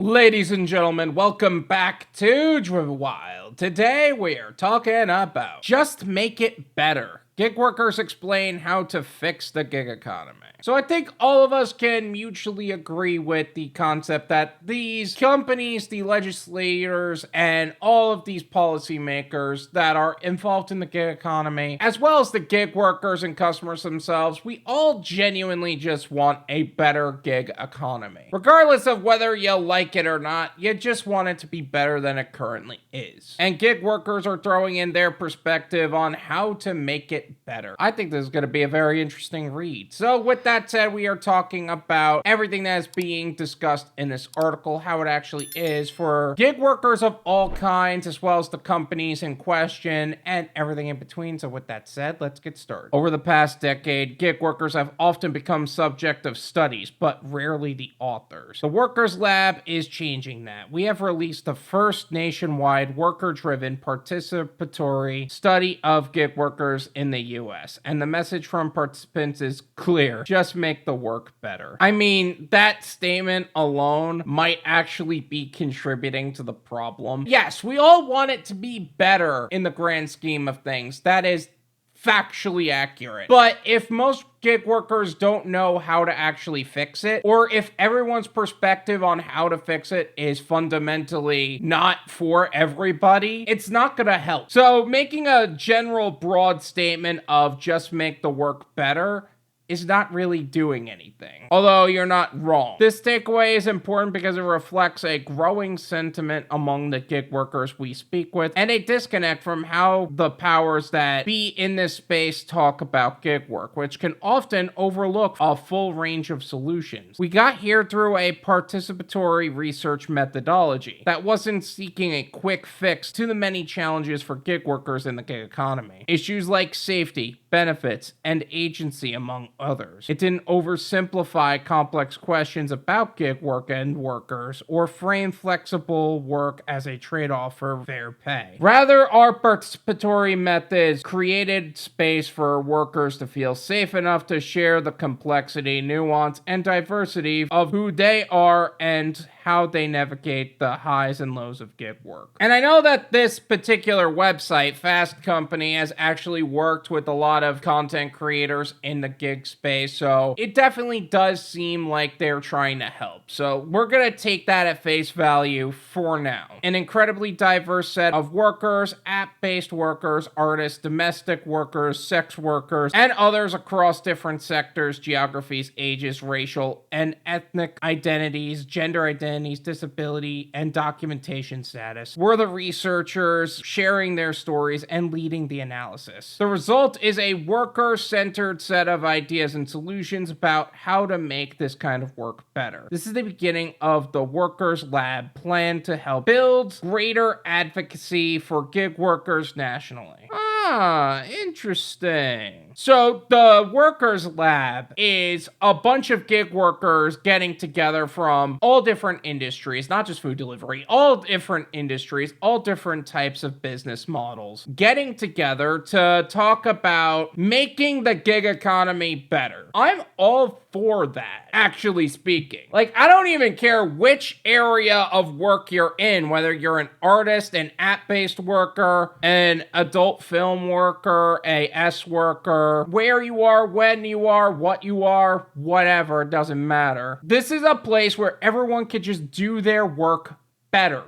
Ladies and gentlemen, welcome back to Driven Wyld. Today we are talking about just make it better. Gig workers explain how to fix the gig economy. So I think all of us can mutually agree with the concept that these companies, the legislators, and all of these policymakers that are involved in the gig economy, as well as the gig workers and customers themselves, we all genuinely just want a better gig economy. Regardless of whether you like it or not, you just want it to be better than it currently is. And gig workers are throwing in their perspective on how to make it better. I think this is going to be a very interesting read. So with that said, we are talking about everything that is being discussed in this article, how it actually is for gig workers of all kinds, as well as the companies in question and everything in between. So with that said, let's get started. Over the past decade, gig workers have often become subject of studies, but rarely the authors. The Workers Lab is changing that. We have released the first nationwide worker-driven participatory study of gig workers in the US, and the message from participants is clear: just make the work better. I mean, that statement alone might actually be contributing to the problem. Yes, we all want it to be better in the grand scheme of things. That is factually accurate. But if most gig workers don't know how to actually fix it, or if everyone's perspective on how to fix it is fundamentally not for everybody, it's not gonna help. So making a general broad statement of just make the work better is not really doing anything. Although you're not wrong. This takeaway is important because it reflects a growing sentiment among the gig workers we speak with, and a disconnect from how the powers that be in this space talk about gig work, which can often overlook a full range of solutions. We got here through a participatory research methodology that wasn't seeking a quick fix to the many challenges for gig workers in the gig economy. Issues like safety, benefits, and agency, among others. It didn't oversimplify complex questions about gig work and workers, or frame flexible work as a trade-off for fair pay. Rather, our participatory methods created space for workers to feel safe enough to share the complexity, nuance, and diversity of who they are and how they navigate the highs and lows of gig work. And I know that this particular website, Fast Company, has actually worked with a lot of content creators in the gig space, so it definitely does seem like they're trying to help. So we're gonna take that at face value for now. An incredibly diverse set of workers, app-based workers, artists, domestic workers, sex workers, and others across different sectors, geographies, ages, racial and ethnic identities, gender identities, disability, and documentation status were the researchers sharing their stories and leading the analysis. The result is a worker-centered set of ideas and solutions about how to make this kind of work better. This is the beginning of the Workers Lab plan to help build greater advocacy for gig workers nationally. Interesting. So the Workers Lab is a bunch of gig workers getting together from all different industries, not just food delivery, all different industries, all different types of business models, getting together to talk about making the gig economy better. I'm all for that, actually speaking. Like, I don't even care which area of work you're in, whether you're an artist, an app-based worker, an adult film worker, a S worker, where you are, when you are, what you are, whatever, it doesn't matter. This is a place where everyone can just do their work better.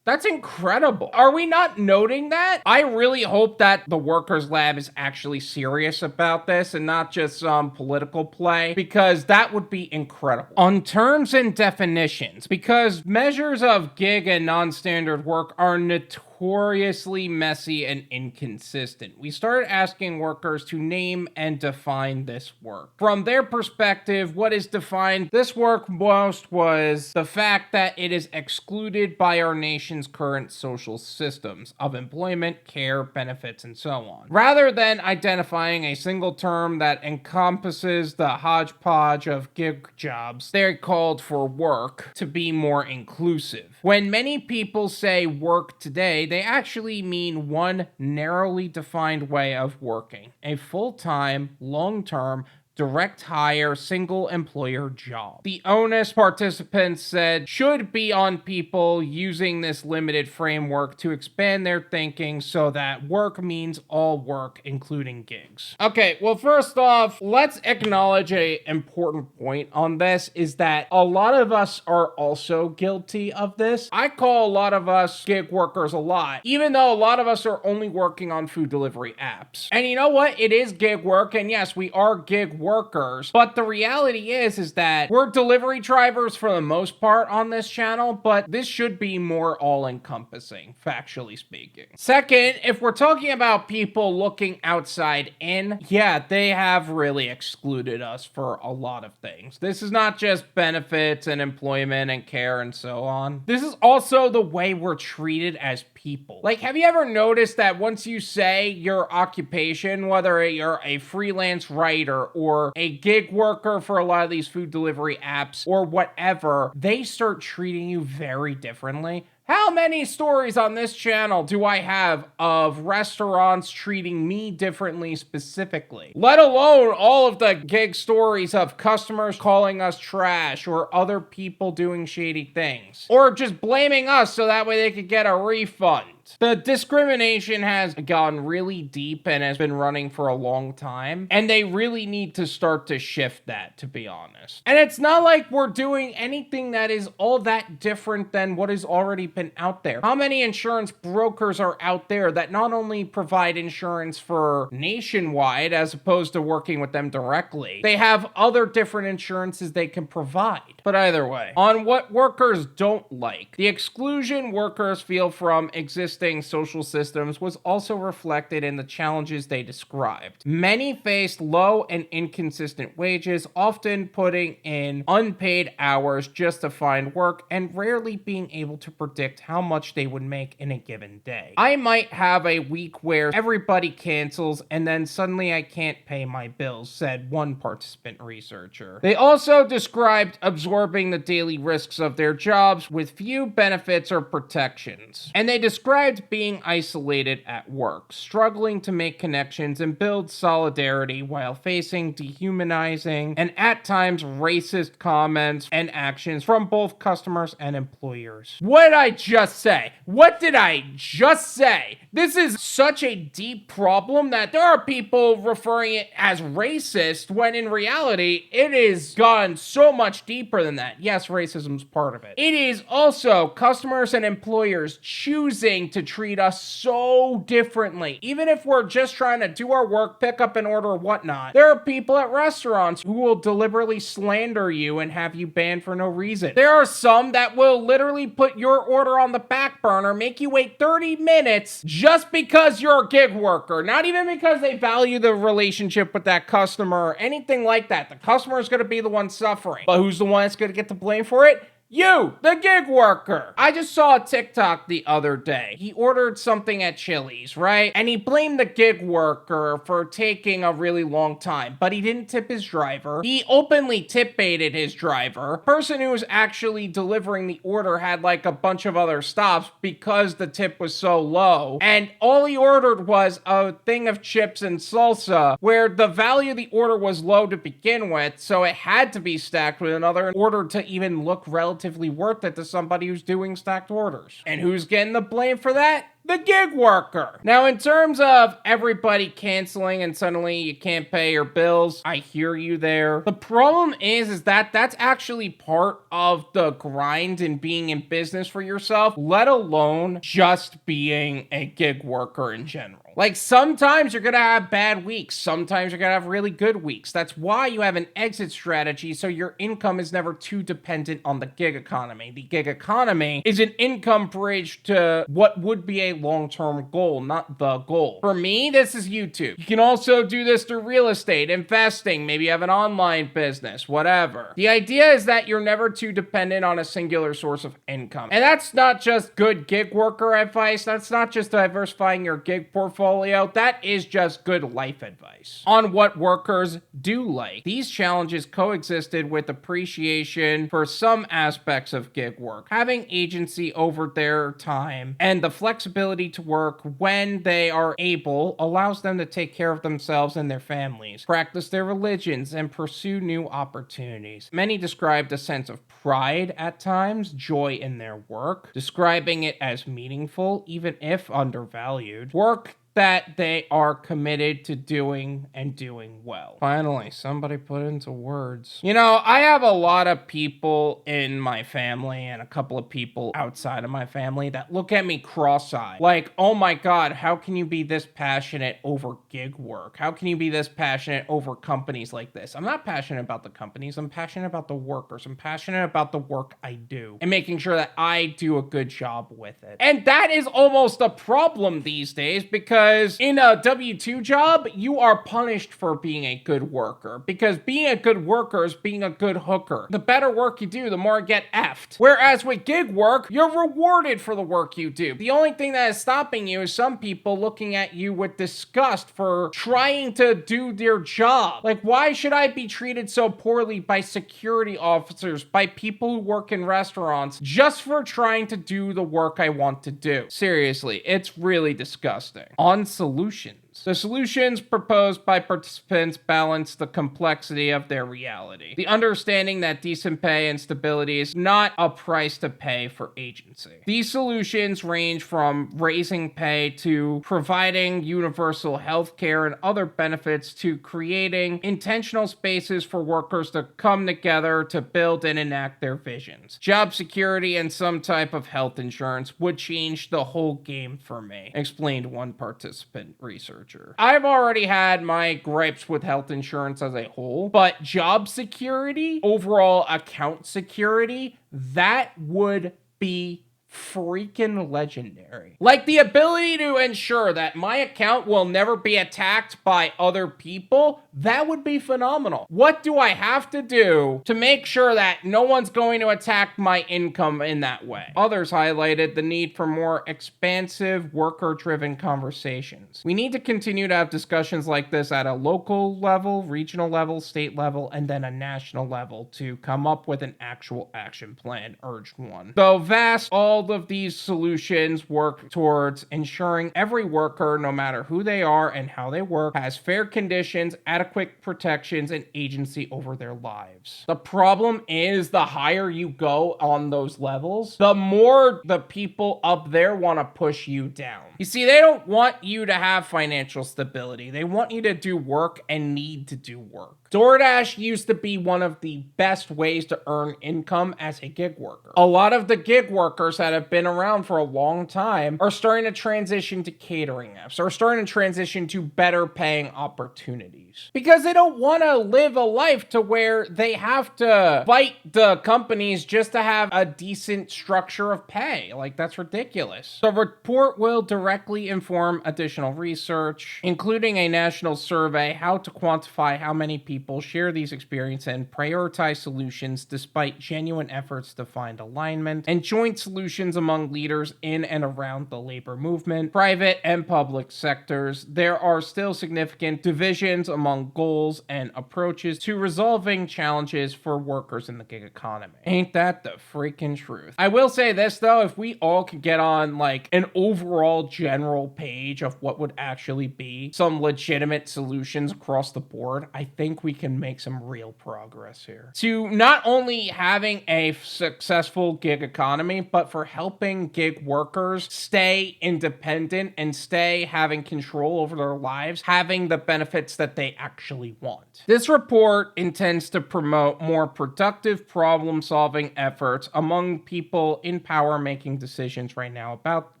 That's incredible. Are we not noting that? I really hope that the Workers Lab is actually serious about this and not just some political play, because that would be incredible. On terms and definitions, because measures of gig and non-standard work are notoriously messy and inconsistent, we started asking workers to name and define this work. From their perspective, what is defined this work most was the fact that it is excluded by our nation's current social systems of employment, care, benefits, and so on. Rather than identifying a single term that encompasses the hodgepodge of gig jobs, they called for work to be more inclusive. When many people say work today, they actually mean one narrowly defined way of working, a full-time, long-term, direct hire, single employer job. The onus, participants said, should be on people using this limited framework to expand their thinking so that work means all work, including gigs. Okay, well, first off, let's acknowledge an important point on this is that a lot of us are also guilty of this. I call a lot of us gig workers a lot, even though a lot of us are only working on food delivery apps. And you know what? It is gig work, and yes, we are gig workers, but the reality is that we're delivery drivers for the most part on this channel, but this should be more all-encompassing, factually speaking. Second, if we're talking about people looking outside in, yeah, they have really excluded us for a lot of things. This is not just benefits and employment and care and so on. This is also the way we're treated as people. Like, have you ever noticed that once you say your occupation, whether you're a freelance writer or a gig worker for a lot of these food delivery apps or whatever, they start treating you very differently? How many stories on this channel do I have of restaurants treating me differently specifically? Let alone all of the gig stories of customers calling us trash or other people doing shady things. Or just blaming us so that way they could get a refund. The discrimination has gone really deep and has been running for a long time, and they really need to start to shift that, to be honest. And it's not like we're doing anything that is all that different than what has already been out there. How many insurance brokers are out there that not only provide insurance for nationwide as opposed to working with them directly, they have other different insurances they can provide. But either way, on what workers don't like, the exclusion workers feel from existing social systems was also reflected in the challenges they described. Many faced low and inconsistent wages, often putting in unpaid hours just to find work and rarely being able to predict how much they would make in a given day. I might have a week where everybody cancels and then suddenly I can't pay my bills, said one participant researcher. They also described absorbing the daily risks of their jobs with few benefits or protections. And they described being isolated at work, struggling to make connections and build solidarity while facing dehumanizing and at times racist comments and actions from both customers and employers. What did I just say? What did I just say? This is such a deep problem that there are people referring it as racist when in reality it is gone so much deeper than that. Yes, racism's part of it. It is also customers and employers choosing to treat us so differently. Even if we're just trying to do our work, pick up an order, whatnot, there are people at restaurants who will deliberately slander you and have you banned for no reason. There are some that will literally put your order on the back burner, make you wait 30 minutes just because you're a gig worker. Not even because they value the relationship with that customer or anything like that. The customer is going to be the one suffering. But who's the one that's going to get the blame for it? You, the gig worker. I just saw a TikTok the other day. He ordered something at Chili's, right? And he blamed the gig worker for taking a really long time, but he didn't tip his driver. He openly tip baited his driver. The person who was actually delivering the order had like a bunch of other stops because the tip was so low. And all he ordered was a thing of chips and salsa where the value of the order was low to begin with, so it had to be stacked with another in order to even look relatively worth it to somebody who's doing stacked orders. And who's getting the blame for that? The gig worker. Now, in terms of everybody canceling and suddenly you can't pay your bills, I hear you there. The problem is that that's actually part of the grind in being in business for yourself, let alone just being a gig worker in general. Like, sometimes you're gonna have bad weeks. Sometimes you're gonna have really good weeks. That's why you have an exit strategy, so your income is never too dependent on the gig economy. The gig economy is an income bridge to what would be a long-term goal, not the goal. For me, this is YouTube. You can also do this through real estate, investing, maybe you have an online business, whatever. The idea is that you're never too dependent on a singular source of income. And that's not just good gig worker advice. That's not just diversifying your gig portfolio. That is just good life advice. On what workers do like. These challenges coexisted with appreciation for some aspects of gig work. Having agency over their time and the flexibility ability to work when they are able allows them to take care of themselves and their families, practice their religions, and pursue new opportunities. Many described a sense of pride at times, joy in their work, describing it as meaningful, even if undervalued. Work that they are committed to doing and doing well. Finally, somebody put into words. You know, I have a lot of people in my family and a couple of people outside of my family that look at me cross-eyed. Like, oh my God, how can you be this passionate over gig work? How can you be this passionate over companies like this? I'm not passionate about the companies. I'm passionate about the workers. I'm passionate about the work I do and making sure that I do a good job with it. And that is almost a problem these days because in a W-2 job, you are punished for being a good worker because being a good worker is being a good hooker. The better work you do, the more you get effed. Whereas with gig work, you're rewarded for the work you do. The only thing that is stopping you is some people looking at you with disgust for trying to do their job. Like, why should I be treated so poorly by security officers, by people who work in restaurants, just for trying to do the work I want to do? Seriously, it's really disgusting. On solutions. The solutions proposed by participants balance the complexity of their reality. The understanding that decent pay and stability is not a price to pay for agency. These solutions range from raising pay to providing universal health care and other benefits to creating intentional spaces for workers to come together to build and enact their visions. Job security and some type of health insurance would change the whole game for me, explained one participant researcher. I've already had my gripes with health insurance as a whole, but job security, overall account security, that would be freaking legendary. Like the ability to ensure that my account will never be attacked by other people, that would be phenomenal. What do I have to do to make sure that no one's going to attack my income in that way? Others highlighted the need for more expansive, worker-driven conversations. We need to continue to have discussions like this at a local level, regional level, state level, and then a national level to come up with an actual action plan, urged one. Though vast, all of these solutions work towards ensuring every worker, no matter who they are and how they work, has fair conditions, adequate protections, and agency over their lives. The problem is the higher you go on those levels, the more the people up there want to push you down. You see, they don't want you to have financial stability. They want you to do work and need to do work. Doordash used to be one of the best ways to earn income as a gig worker. A lot of the gig workers that have been around for a long time are starting to transition to catering apps, or starting to transition to better paying opportunities because they don't want to live a life to where they have to fight the companies just to have a decent structure of pay. Like, that's ridiculous. The report will directly inform additional research, including a national survey, how to quantify how many people share these experiences and prioritize solutions despite genuine efforts to find alignment, and joint solutions among leaders in and around the labor movement, private and public sectors. There are still significant divisions among goals and approaches to resolving challenges for workers in the gig economy. Ain't that the freaking truth? I will say this though, if we all could get on like an overall general page of what would actually be some legitimate solutions across the board, I think we can make some real progress here. To not only having a successful gig economy, but for helping gig workers stay independent and stay having control over their lives, having the benefits that they actually want. This report intends to promote more productive problem-solving efforts among people in power making decisions right now about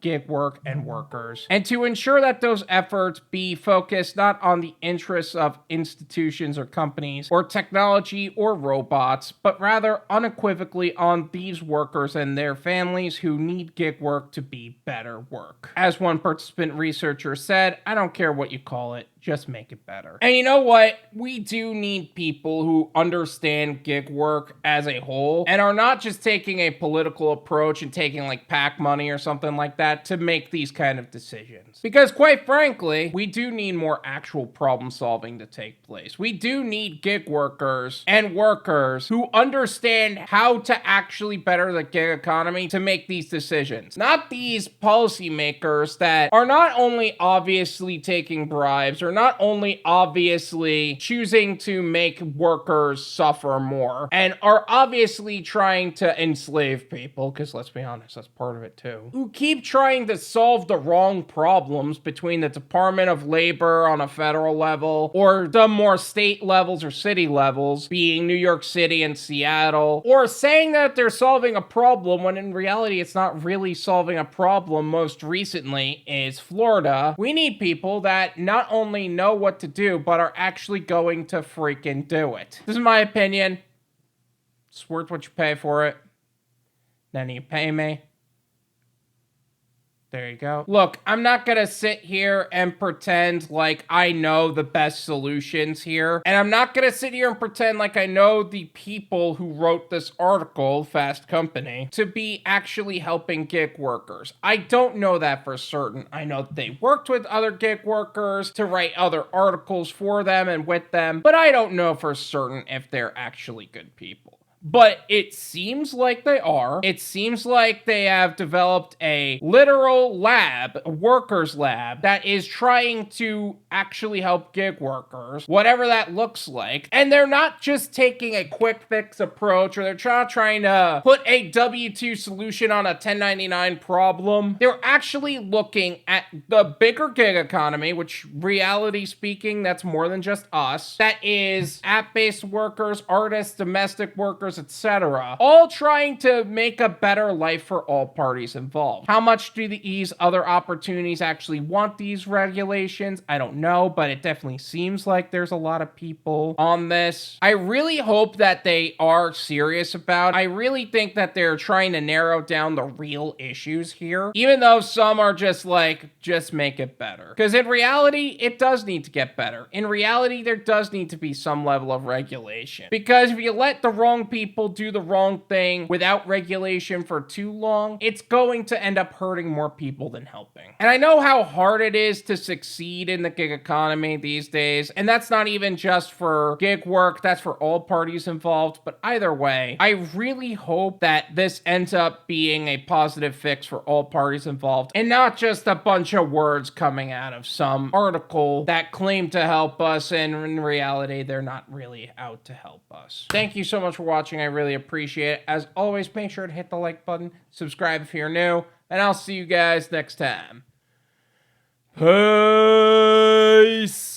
gig work and workers, and to ensure that those efforts be focused not on the interests of institutions or companies or technology or robots, but rather unequivocally on these workers and their families who need gig work to be better work. As one participant researcher said, I don't care what you call it, Just make it better. And you know what? We do need people who understand gig work as a whole and are not just taking a political approach and taking like PAC money or something like that to make these kind of decisions. Because quite frankly, we do need more actual problem solving to take place. We do need gig workers and workers who understand how to actually better the gig economy to make these decisions. Not these policymakers that are not only obviously taking bribes or not only obviously choosing to make workers suffer more and are obviously trying to enslave people, because let's be honest, that's part of it too, who keep trying to solve the wrong problems between the Department of Labor on a federal level or the more state levels or city levels, being New York City and Seattle, or saying that they're solving a problem when in reality it's not really solving a problem. Most recently is Florida. We need people that not only know what to do, but are actually going to freaking do it. This is my opinion. It's worth what you pay for it. Then you pay me. There you go. Look, I'm not gonna sit here and pretend like I know the best solutions here. And I'm not gonna sit here and pretend like I know the people who wrote this article, Fast Company, to be actually helping gig workers. I don't know that for certain. I know they worked with other gig workers to write other articles for them and with them, but I don't know for certain if they're actually good people. But it seems like they are. It seems like they have developed a literal lab, a workers lab, that is trying to actually help gig workers, whatever that looks like. And they're not just taking a quick fix approach, or they're trying to put a W-2 solution on a 1099 problem. They're actually looking at the bigger gig economy, which reality speaking, that's more than just us. That is app-based workers, artists, domestic workers, etc., all trying to make a better life for all parties involved. How much do these other opportunities actually want these regulations? I don't know, but it definitely seems like there's a lot of people on this. I really hope that they are serious about it. I really think that they're trying to narrow down the real issues here, even though some are just like, just make it better. Because in reality, it does need to get better. In reality, there does need to be some level of regulation. Because if you let the wrong people do the wrong thing without regulation for too long, it's going to end up hurting more people than helping. And I know how hard it is to succeed in the gig economy these days, and that's not even just for gig work, that's for all parties involved. But either way, I really hope that this ends up being a positive fix for all parties involved, and not just a bunch of words coming out of some article that claim to help us, and in reality, they're not really out to help us. Thank you so much for watching. I really appreciate it. As always, make sure to hit the like button, subscribe if you're new, and I'll see you guys next time. Peace.